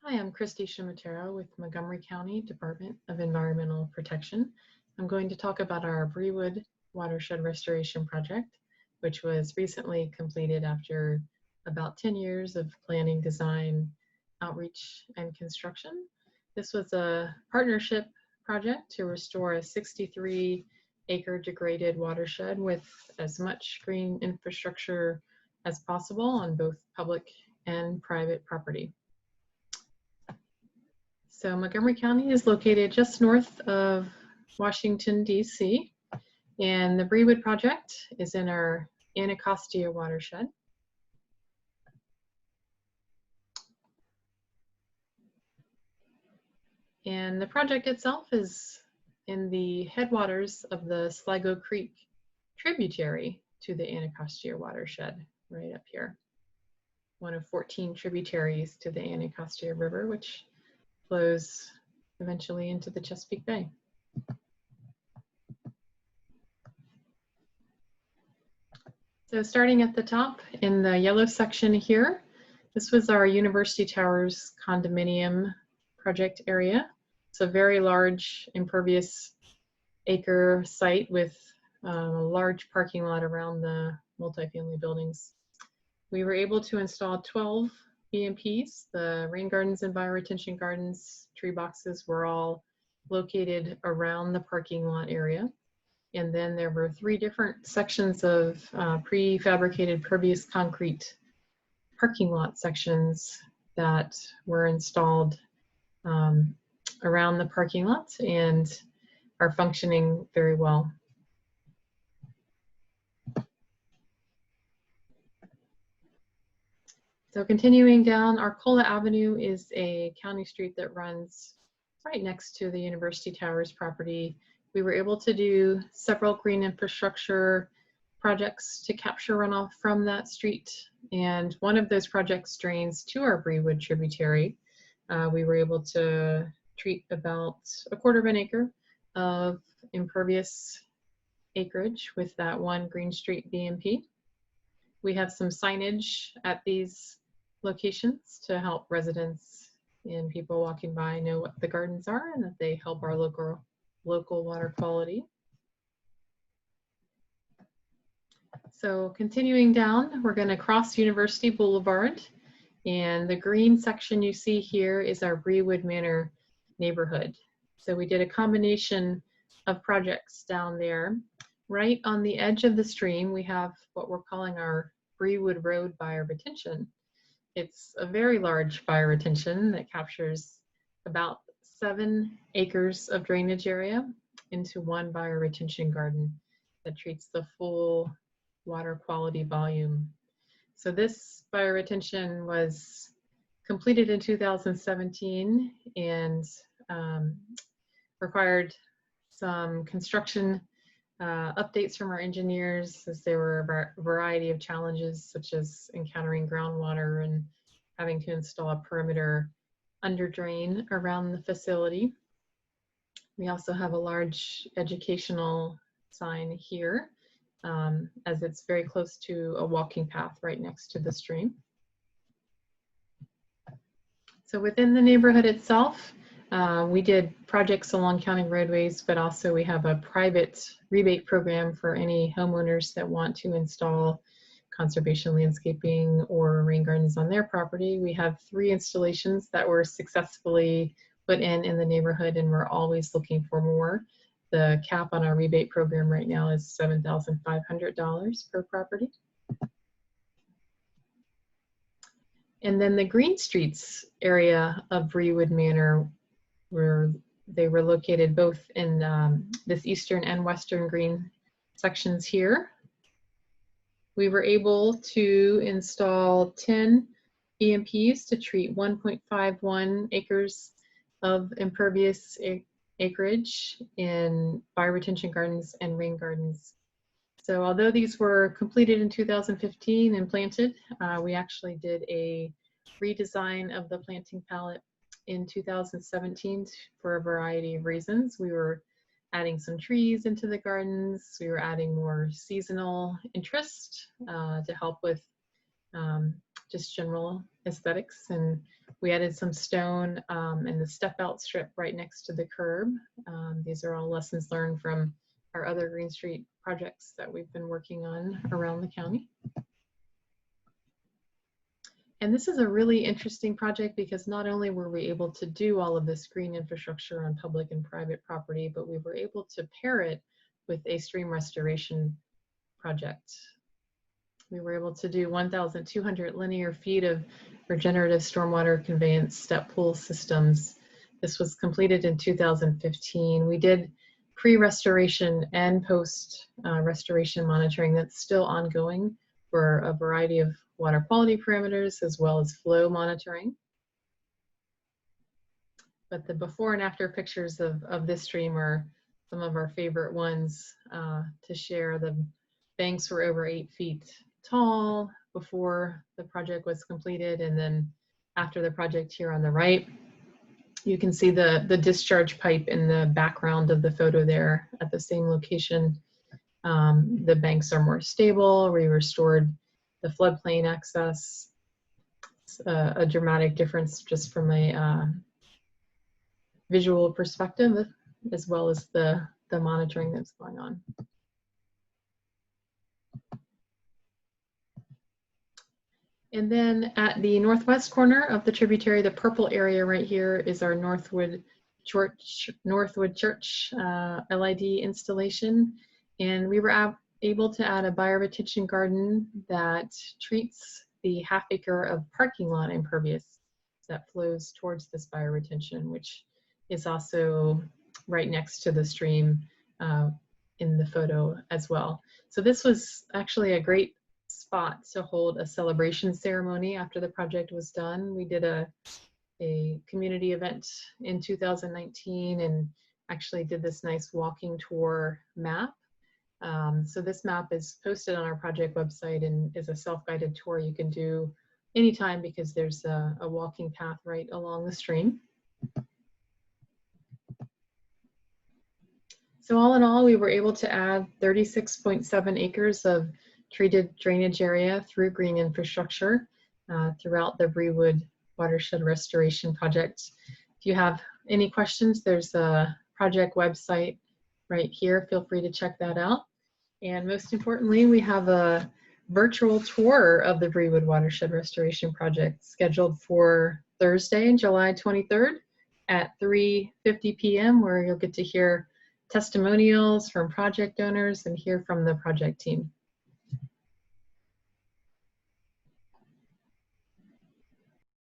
Hi, I'm Christy Ciarametaro with Montgomery County Department of Environmental Protection. I'm going to talk about our Brewood Watershed Restoration Project, which was recently completed after about 10 years of planning, design, outreach, and construction. This was a partnership project to restore a 63-acre degraded watershed with as much green infrastructure as possible on both public and private property. So Montgomery County is located just north of Washington, D.C., and the Brewood project is in our Anacostia watershed. And the project itself is in the headwaters of the Sligo Creek tributary to the Anacostia watershed, right up here. One of 14 tributaries to the Anacostia River, which flows eventually into the Chesapeake Bay. So starting at the top in the yellow section here, this was our University Towers condominium project area. It's a very large impervious acre site with a large parking lot around the multifamily buildings. We were able to install 12 BMPs. The rain gardens and bioretention gardens, tree boxes were all located around the parking lot area. And then there were 3 different sections of prefabricated pervious concrete parking lot sections that were installed around the parking lot and are functioning very well. So continuing down, Arcola Avenue is a county street that runs right next to the University Towers property. We were able to do several green infrastructure projects to capture runoff from that street. And one of those projects drains to our Brewood tributary. We were able to treat about 1/4 acre of impervious acreage with that one Green Street BMP. We have some signage at these locations to help residents and people walking by know what the gardens are and that they help our local water quality. So continuing down, we're going to cross University Boulevard, and the green section you see here is our Brewood Manor neighborhood. So we did a combination of projects down there. Right on the edge of the stream, we have what we're calling our Brewood Road bioretention. It's a very large bioretention that captures about 7 acres of drainage area into one bioretention garden that treats the full water quality volume. So this bioretention was completed in 2017 and required some construction updates from our engineers, as there were a variety of challenges, such as encountering groundwater and having to install a perimeter under drain around the facility. We also have a large educational sign here, as it's very close to a walking path right next to the stream. So within the neighborhood itself, we did projects along county roadways, but also we have a private rebate program for any homeowners that want to install conservation landscaping or rain gardens on their property. We have 3 installations that were successfully put in the neighborhood, and we're always looking for more. The cap on our rebate program right now is $7,500 per property. And then the Green Streets area of Brewood Manor, where they were located both in this eastern and western green sections here. We were able to install 10 EMPs to treat 1.51 acres of impervious acreage in bioretention gardens and rain gardens. So although these were completed in 2015 and planted, we actually did a redesign of the planting palette in 2017 for a variety of reasons. We were adding some trees into the gardens. We were adding more seasonal interest to help with just general aesthetics. And We added some stone and the step out strip right next to the curb. These are all lessons learned from our other Green Street projects that we've been working on around the county. And this is a really interesting project because not only were we able to do all of this green infrastructure on public and private property, but we were able to pair it with a stream restoration project. We were able to do 1,200 linear feet of regenerative stormwater conveyance step pool systems. This was completed in 2015. We did pre-restoration and post-restoration monitoring that's still ongoing for a variety of water quality parameters as well as flow monitoring. But the before and after pictures of this stream are some of our favorite ones to share. The banks were over 8 feet tall before the project was completed, and then after the project here on the right, you can see the discharge pipe in the background of the photo there at the same location. The banks are more stable. We restored the floodplain access. It's a dramatic difference just from a visual perspective, as well as the monitoring that's going on. And then at the northwest corner of the tributary, the purple area right here is our Northwood Church LID installation. And we were able to add a bioretention garden that treats the half-acre of parking lot impervious that flows towards this bioretention, which is also right next to the stream in the photo as well. So this was actually a great spot to hold a celebration ceremony after the project was done. We did a community event in 2019 and actually did this nice walking tour map. So this map is posted on our project website and is a self-guided tour you can do anytime because there's a walking path right along the stream. So all in all, we were able to add 36.7 acres of treated drainage area through green infrastructure throughout the Brewood Watershed Restoration Project. If you have any questions, there's a project website right here. Feel free to check that out. And most importantly, we have a virtual tour of the Brewood Watershed Restoration Project scheduled for Thursday, July 23rd at 3:50 p.m. where you'll get to hear testimonials from project owners and hear from the project team.